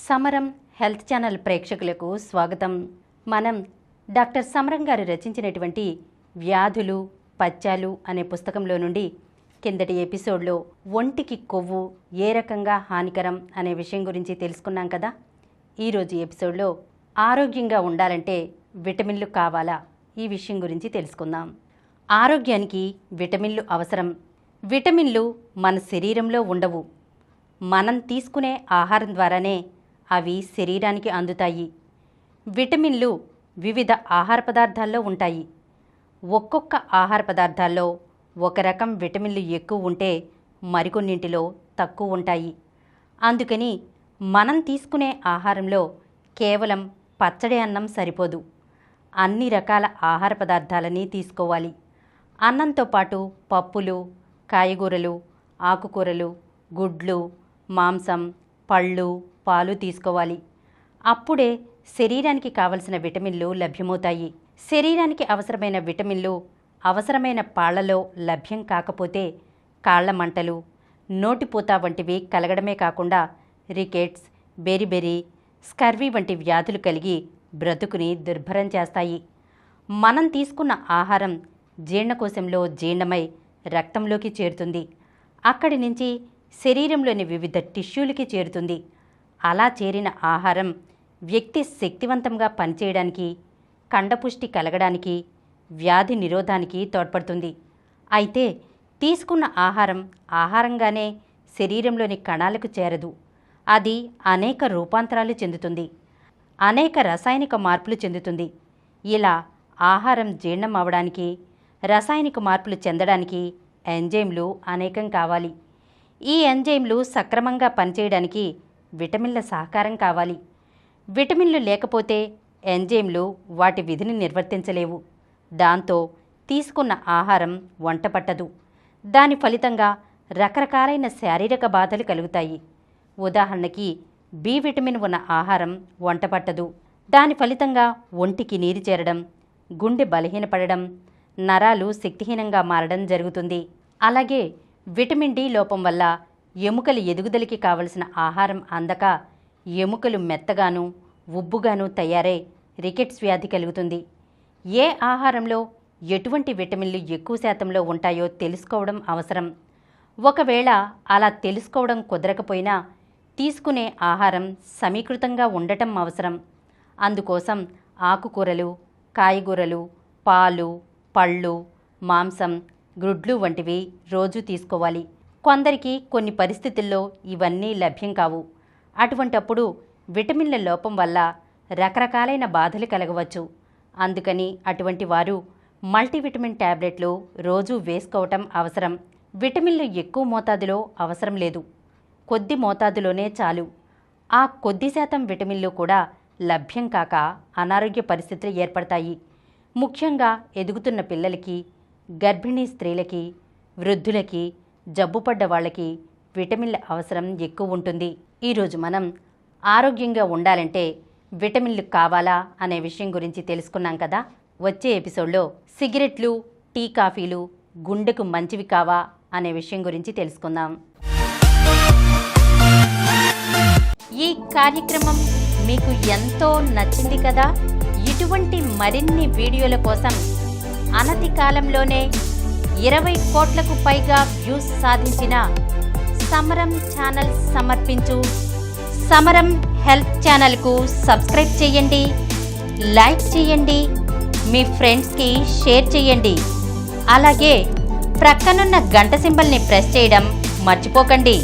సమరం health channel ప్రేక్షకులకు స్వాగతం. మనం డాక్టర్ సమరం గారు రచించినటువంటి వ్యాధులు పచ్చాలు అనే పుస్తకంలో నుండి కిందటి ఎపిసోడ్లో ఒంటికి కొవ్వు ఏ రకంగా హానికరం అనే విషయం గురించి తెలుసుకున్నాం కదా. ఈరోజు ఎపిసోడ్లో ఆరోగ్యంగా ఉండాలంటే విటమిన్లు కావాలా ఈ విషయం గురించి తెలుసుకుందాం. ఆరోగ్యానికి విటమిన్లు అవసరం. విటమిన్లు మన శరీరంలో ఉండవు. మనం తీసుకునే ఆహారం ద్వారానే అవి శరీరానికి అందుతాయి. విటమిన్లు వివిధ ఆహార పదార్థాల్లో ఉంటాయి. ఒక్కొక్క ఆహార పదార్థాల్లో ఒక రకం విటమిన్లు ఎక్కువ ఉంటే మరికొన్నింటిలో తక్కువ ఉంటాయి. అందుకని మనం తీసుకునే ఆహారంలో కేవలం పచ్చడి అన్నం సరిపోదు. అన్ని రకాల ఆహార పదార్థాలని తీసుకోవాలి. అన్నంతో పాటు పప్పులు, కాయగూరలు, ఆకుకూరలు, గుడ్లు, మాంసం, పళ్ళు, పాలు తీసుకోవాలి. అప్పుడే శరీరానికి కావలసిన విటమిన్లు లభ్యమవుతాయి. శరీరానికి అవసరమైన విటమిన్లు అవసరమైన పాళ్లలో లభ్యం కాకపోతే కాళ్ల మంటలు, నోటిపూత వంటివి కలగడమే కాకుండా రికెట్స్, బెరిబెరి, స్కర్వీ వంటి వ్యాధులు కలిగి బ్రతుకుని దుర్భరం చేస్తాయి. మనం తీసుకున్న ఆహారం జీర్ణకోశంలో జీర్ణమై రక్తంలోకి చేరుతుంది. అక్కడి నుంచి శరీరంలోని వివిధ టిష్యూలకి చేరుతుంది. అలా చేరిన ఆహారం వ్యక్తి శక్తివంతంగా పనిచేయడానికి, కండపుష్టి కలగడానికి, వ్యాధి నిరోధానికి తోడ్పడుతుంది. అయితే తీసుకున్న ఆహారం ఆహారంగానే శరీరంలోని కణాలకు చేరదు. అది అనేక రూపాంతరాలు చెందుతుంది, అనేక రసాయనిక మార్పులు చెందుతుంది. ఇలా ఆహారం జీర్ణం అవడానికి, రసాయనిక మార్పులు చెందడానికి ఎంజైమ్లు అనేకం కావాలి. ఈ ఎంజైమ్లు సక్రమంగా పనిచేయడానికి విటమిన్ల సహకారం కావాలి. విటమిన్లు లేకపోతే ఎంజైమ్లు వాటి విధిని నిర్వర్తించలేవు. దాంతో తీసుకున్న ఆహారం వంట పట్టదు. దాని ఫలితంగా రకరకాలైన శారీరక బాధలు కలుగుతాయి. ఉదాహరణకి బి విటమిన్ ఉన్న ఆహారం వంట పట్టదు. దాని ఫలితంగా ఒంటికి నీరు చేరడం, గుండె బలహీనపడడం, నరాలు శక్తిహీనంగా మారడం జరుగుతుంది. అలాగే విటమిన్ డి లోపం వల్ల ఎముకల ఎదుగుదలకి కావలసిన ఆహారం అందక ఎముకలు మెత్తగాను ఉబ్బుగాను తయారై రికెట్స్ వ్యాధి కలుగుతుంది. ఏ ఆహారంలో ఎటువంటి విటమిన్లు ఎక్కువ శాతంలో ఉంటాయో తెలుసుకోవడం అవసరం. ఒకవేళ అలా తెలుసుకోవడం కుదరకపోయినా తీసుకునే ఆహారం సమీకృతంగా ఉండటం అవసరం. అందుకోసం ఆకుకూరలు, కాయగూరలు, పాలు, పళ్ళు, మాంసం, గుడ్లు వంటివి రోజు తీసుకోవాలి. కొందరికి కొన్ని పరిస్థితుల్లో ఇవన్నీ లభ్యం కావు. అటువంటప్పుడు విటమిన్ల లోపం వల్ల రకరకాలైన బాధలు కలగవచ్చు. అందుకని అటువంటి వారు మల్టీవిటమిన్ ట్యాబ్లెట్లు రోజు వేసుకోవటం అవసరం. విటమిన్లు ఎక్కువ మోతాదులో అవసరం లేదు, కొద్ది మోతాదులోనే చాలు. ఆ కొద్ది శాతం విటమిన్లు కూడా లభ్యం కాక అనారోగ్య పరిస్థితులు ఏర్పడతాయి. ముఖ్యంగా ఎదుగుతున్న పిల్లలకి, గర్భిణీ స్త్రీలకి, వృద్ధులకి, జబ్బుపడ్డ వాళ్ళకి విటమిన్ల అవసరం ఎక్కువ ఉంటుంది. ఈరోజు మనం ఆరోగ్యంగా ఉండాలంటే విటమిన్లు కావాలా అనే విషయం గురించి తెలుసుకున్నాం కదా. వచ్చే ఎపిసోడ్లో సిగరెట్లు, టీ, కాఫీలు గుండెకు మంచివి కావా అనే విషయం గురించి తెలుసుకుందాం. ఈ కార్యక్రమం మీకు ఎంతో నచ్చింది కదా. ఇటువంటి మరిన్ని వీడియోల కోసం అనతి కాలంలోనే 20 కోట్లకు పైగా వ్యూస్ సాధించిన సమరం ఛానల్ సమర్పించు సమరం హెల్త్ ఛానల్కు సబ్స్క్రైబ్ చేయండి, లైక్ చేయండి, మీ ఫ్రెండ్స్కి షేర్ చేయండి. అలాగే ప్రక్కనున్న గంట సింబల్ని ప్రెస్ చేయడం మర్చిపోకండి.